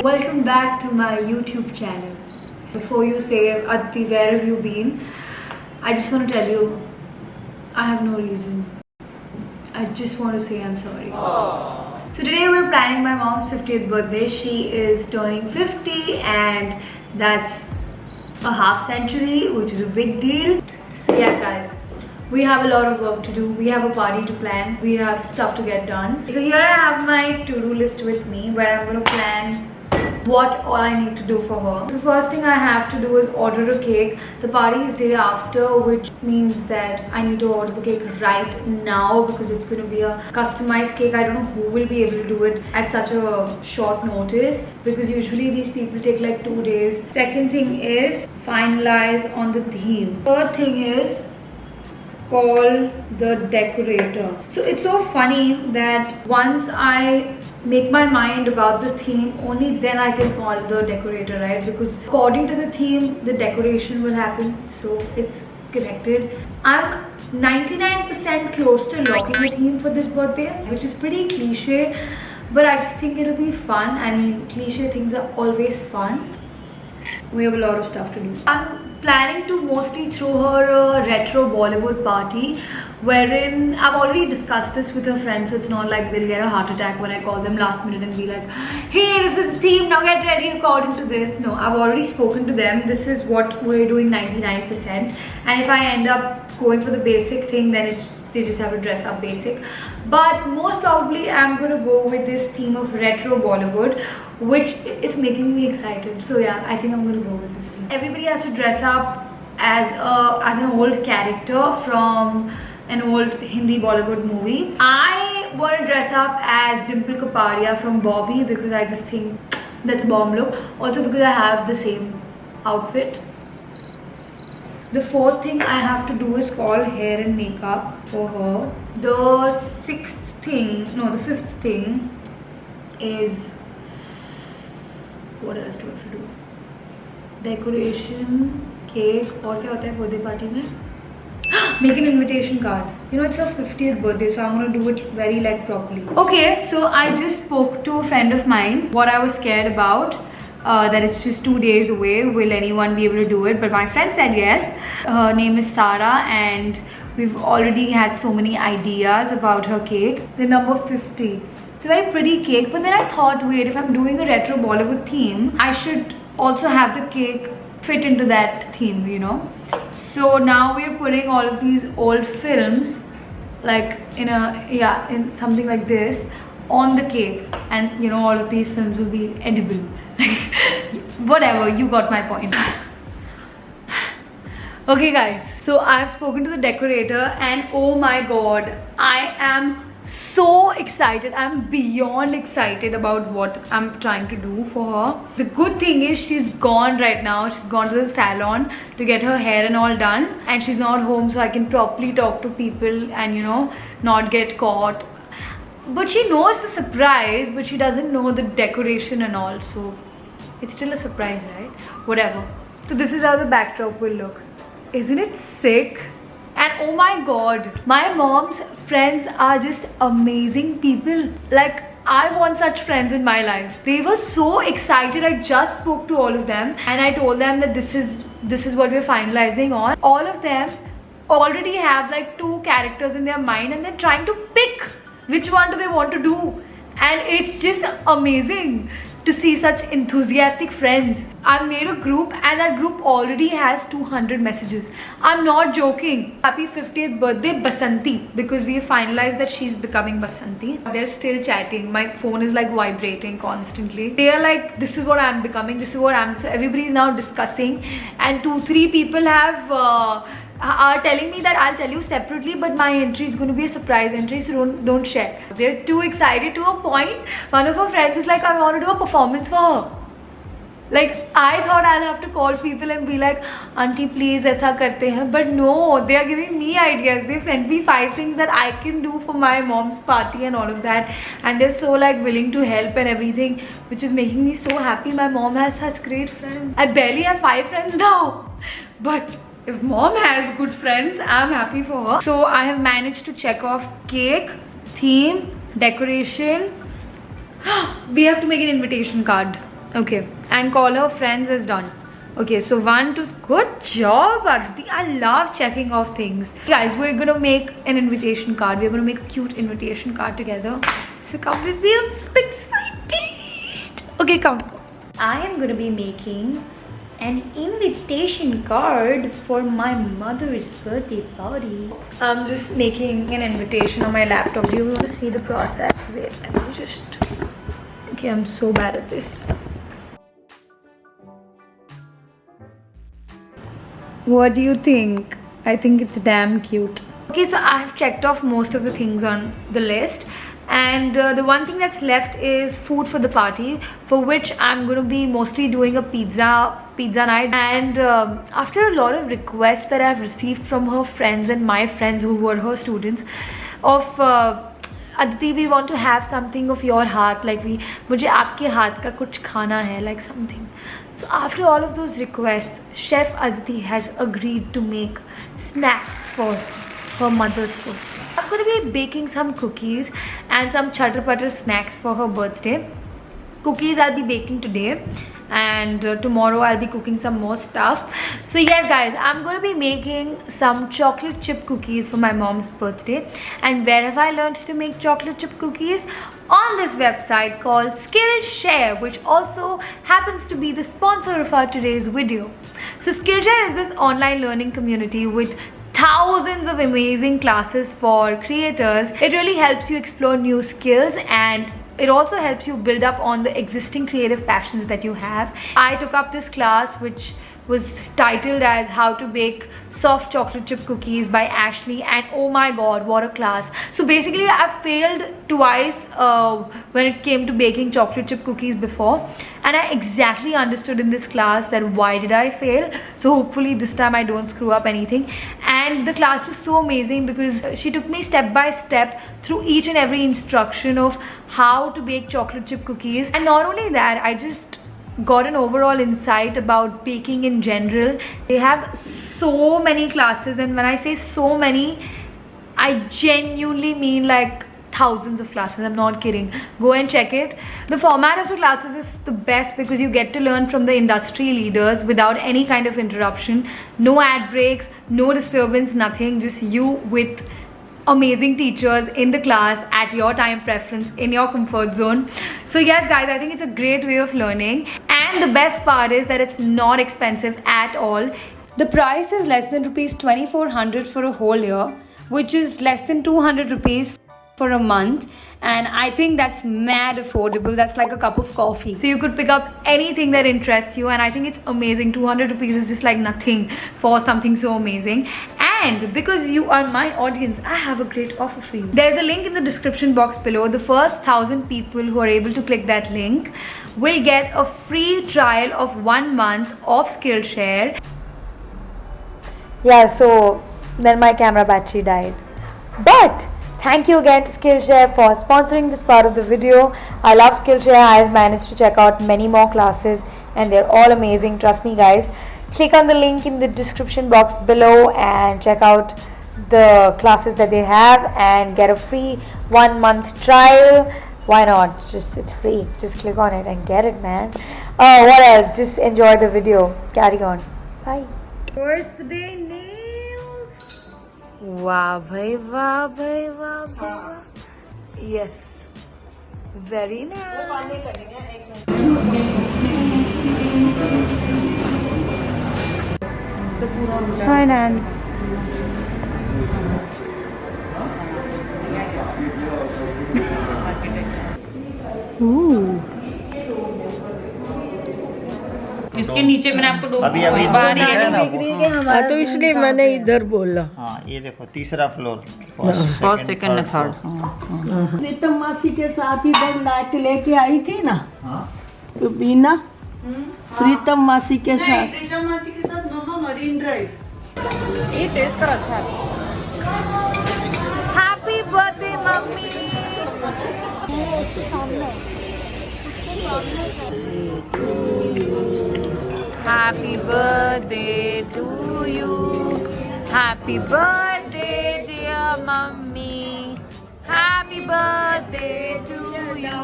Welcome back to my YouTube channel. Before you say, Aditi, where have you been? I just want to tell you, I have no reason. I just want to say I'm sorry. So today we're planning my mom's 50th birthday. She is turning 50 and that's a half century, which is a big deal. So yes guys, we have a lot of work to do. We have a party to plan. We have stuff to get done. So here I have my to-do list with me where I'm going to plan what all I need to do for her. The first thing I have to do is order a cake. The party is day after, which means that I need to order the cake right now because it's going to be a customized cake. I don't know who will be able to do it at such a short notice because usually these people take like 2 days. Second thing is finalize on the theme. Third thing is call the decorator. So it's so funny that once I make my mind about the theme, only then I can call the decorator, right? Because according to the theme, the decoration will happen. So it's connected. I'm 99% close to locking the theme for this birthday, which is pretty cliche, but I just think it'll be fun. I mean, cliche things are always fun. We have a lot of stuff to do. I'm planning to mostly throw her a retro Bollywood party wherein I've already discussed this with her friends, so it's not like they'll get a heart attack when I call them last minute and be like, hey, this is the theme, now get ready according to this. No, I've already spoken to them. This is what we're doing 99%, and if I end up going for the basic thing, then they just have to dress up basic. But most probably I'm gonna go with this theme of retro Bollywood, which is making me excited. So yeah, I think I'm gonna go with this theme. Everybody has to dress up as an old character from an old Hindi Bollywood movie. I want to dress up as Dimple Kapadia from Bobby because I just think that's a bomb look. Also because I have the same outfit. The fourth thing I have to do is call hair and makeup for her. The fifth thing is, what else do I have to do? Decoration, cake, और क्या होता है birthday party में? Make an invitation card. You know, it's her 50th birthday, so I'm gonna do it very like properly. Okay, so I just spoke to a friend of mine what I was scared about. That it's just 2 days away. Will anyone be able to do it? But my friend said yes. Her name is Sarah and we've already had so many ideas about her cake. The number 50. It's a very pretty cake, but then I thought, wait, if I'm doing a retro Bollywood theme, I should also have the cake fit into that theme, you know. So now we're putting all of these old films like in something like this on the cake, and you know, all of these films will be edible. Whatever, you got my point. Okay guys, so I've spoken to the decorator and oh my god, I am so excited. I'm beyond excited about what I'm trying to do for her. The good thing is she's gone right now. She's gone to the salon to get her hair and all done, and she's not home, so I can properly talk to people and, you know, not get caught. But she knows the surprise, but she doesn't know the decoration and all, so it's still a surprise, right? Whatever. So this is how the backdrop will look. Isn't it sick? And oh my god, my mom's friends are just amazing people. Like, I want such friends in my life. They were so excited. I just spoke to all of them and I told them that this is what we're finalizing on. All of them already have like 2 characters in their mind and they're trying to pick which one do they want to do. And it's just amazing to see such enthusiastic friends. I made a group and that group already has 200 messages. I'm not joking. Happy 50th birthday Basanti, because we have finalized that she's becoming Basanti. They're still chatting. My phone is like vibrating constantly. They are like, this is what I'm becoming, this is what I'm. So everybody is now discussing, and 2-3 people are telling me that I'll tell you separately, but my entry is going to be a surprise entry, so don't share. They're too excited to a point. One of her friends is like, I want to do a performance for her. Like, I thought I'll have to call people and be like, auntie please aisa karte hain, but no, they are giving me ideas. They've sent me 5 things that I can do for my mom's party and all of that, and they're so like willing to help and everything, which is making me so happy. My mom has such great friends. I barely have 5 friends now, but if mom has good friends, I'm happy for her. So I have managed to check off cake, theme, decoration. We have to make an invitation card. Okay, and call her friends is done. Okay, so 1, 2, good job, Aditi. I love checking off things. Guys, we're gonna make an invitation card. We're gonna make a cute invitation card together. So come with me, I'm so excited. Okay, come. I am gonna be making an invitation card for my mother's birthday party. I'm just making an invitation on my laptop. Do you want to see the process? Wait, let me just... Okay, I'm so bad at this. What do you think? I think it's damn cute. Okay, so I have checked off most of the things on the list, and the one thing that's left is food for the party, for which I'm going to be mostly doing a pizza night. And after a lot of requests that I've received from her friends and my friends who were her students of Aditi, we want to have something of your heart, like मुझे आपके हाथ का कुछ खाना है, like something. So after all of those requests, Chef Aditi has agreed to make snacks for her mother's birthday. I'm going to be baking some cookies and some chatter-putter snacks for her birthday. Cookies I'll be baking today, and tomorrow I'll be cooking some more stuff. So yes guys, I'm going to be making some chocolate chip cookies for my mom's birthday. And where have I learned to make chocolate chip cookies? On this website called Skillshare, which also happens to be the sponsor of our today's video. So Skillshare is this online learning community with thousands of amazing classes for creators. It really helps you explore new skills, and it also helps you build up on the existing creative passions that you have. I took up this class which was titled as How to Bake Soft Chocolate Chip Cookies by Ashley, and oh my god, what a class. So basically I've failed twice when it came to baking chocolate chip cookies before, and I exactly understood in this class that why did I fail. So hopefully this time I don't screw up anything. And the class was so amazing because she took me step by step through each and every instruction of how to bake chocolate chip cookies. And not only that, I just got an overall insight about baking in general. They have so many classes, and when I say so many, I genuinely mean like thousands of classes. I'm not kidding. Go and check it. The format of the classes is the best because you get to learn from the industry leaders without any kind of interruption. No ad breaks, no disturbance, nothing. Just you with amazing teachers in the class at your time preference, in your comfort zone. So yes guys, I think it's a great way of learning, and the best part is that it's not expensive at all. The price is less than rupees 2400 for a whole year, which is less than 200 rupees for a month, and I think that's mad affordable. That's like a cup of coffee. So you could pick up anything that interests you, and I think it's amazing. 200 rupees is just like nothing for something so amazing. And because you are my audience, I have a great offer for you. There's a link in the description box below. The first 1,000 people who are able to click that link will get a free trial of 1 month of Skillshare. Yeah, so then my camera battery died. But thank you again to Skillshare for sponsoring this part of the video. I love Skillshare. I've managed to check out many more classes and they're all amazing. Trust me guys. Click on the link in the description box below and check out the classes that they have and get a free 1 month trial. Why not? It's free. Just click on it and get it, man. What else? Just enjoy the video. Carry on. Bye. Birthday nails. Wow, bhai, wow, bhai, wow, bhai. Yes. Very nice. Finance. Ooh. इसके नीचे मैंने आपको तो इसलिए मैंने इधर बोला। हाँ, ये देखो तीसरा फ्लोर, फर्स्ट सेकंड थर्ड। प्रीतम मासी के साथ इधर नाइट लेके आई थी ना, तो बीना प्रीतम मासी के साथ मामा मरीन ड्राइव। ये टेस्ट कर अच्छा है। Happy birthday mummy. Happy birthday to you. Happy birthday dear mummy. Happy birthday to you,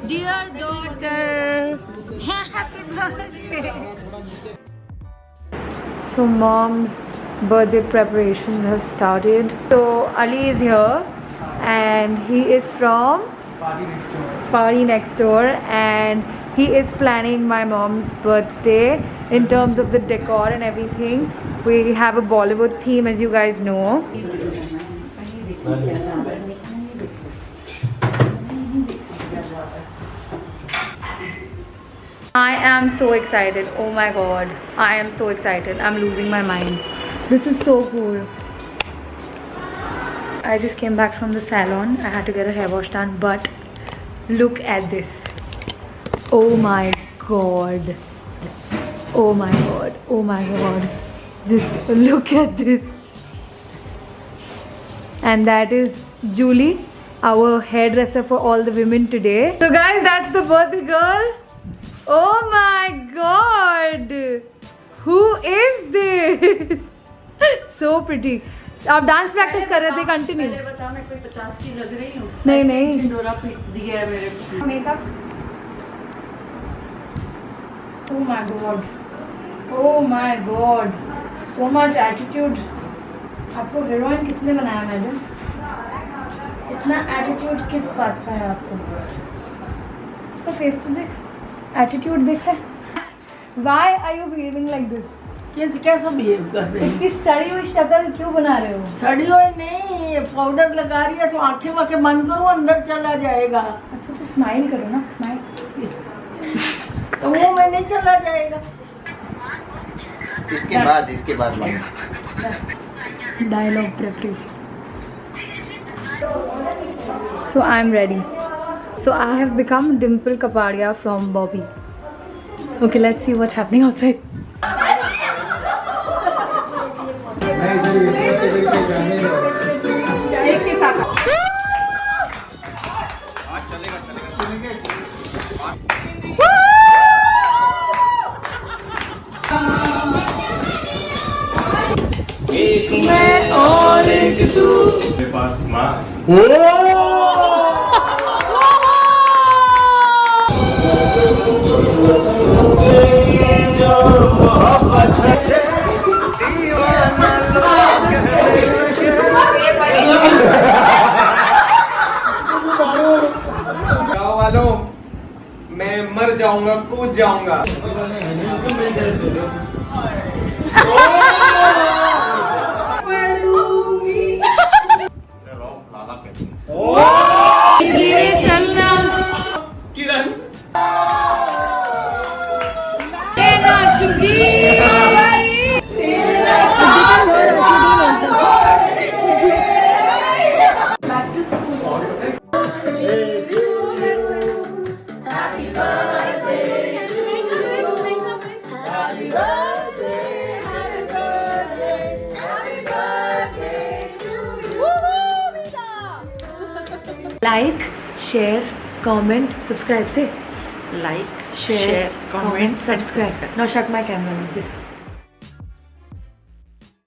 dear daughter. So mom's birthday preparations have started. So Ali is here and he is from Party Next Door and he is planning my mom's birthday in terms of the decor and everything. We have a Bollywood theme, as you guys know. I am so excited. Oh my god. I am so excited. I'm losing my mind. This is so cool. I just came back from the salon. I had to get a hair wash done, but look at this. Oh my god. Oh my god. Oh my god. Just look at this. And that is Julie, our hairdresser for all the women today. So guys, that's the birthday girl. Oh my god. Who is this? So pretty. आप dance practice कर रहे थे continue? पहले बता, मैं कोई 50 की लग रही हूँ? नहीं नहीं, ढिंडोरा पीट दिया है मेरे को। Makeup. Oh my god. Oh my god. So much attitude. आपको हीरोइन किसने बनाया मैडम? इतना एटीट्यूड किस बात का है आपको? इसका फेस तो देख, एटीट्यूड देख है। Why are you behaving like this? कैसा बिहेव कर रही है? इतनी सड़ी हुई शक्ल क्यों बना रहे हो? सड़ी हुई नहीं, पाउडर लगा रही है तो आंखें वाखें बंद करो, अंदर चला जाएगा। अच्छा तो स्माइल करो ना, स्माइल। तो वो में नहीं चला जाएगा। इसके बाद Dialogue preparation. So I am ready. So I have become Dimple Kapadia from Bobby. Okay, let's see what's happening outside. मैं और एक तू मेरे पास माँ गाँव वालों, मैं मर जाऊंगा, कूद जाऊंगा। चलना किरण लाइक, शेयर, कमेंट, सब्सक्राइब से like, share, comment, subscribe. Now shut my camera like this.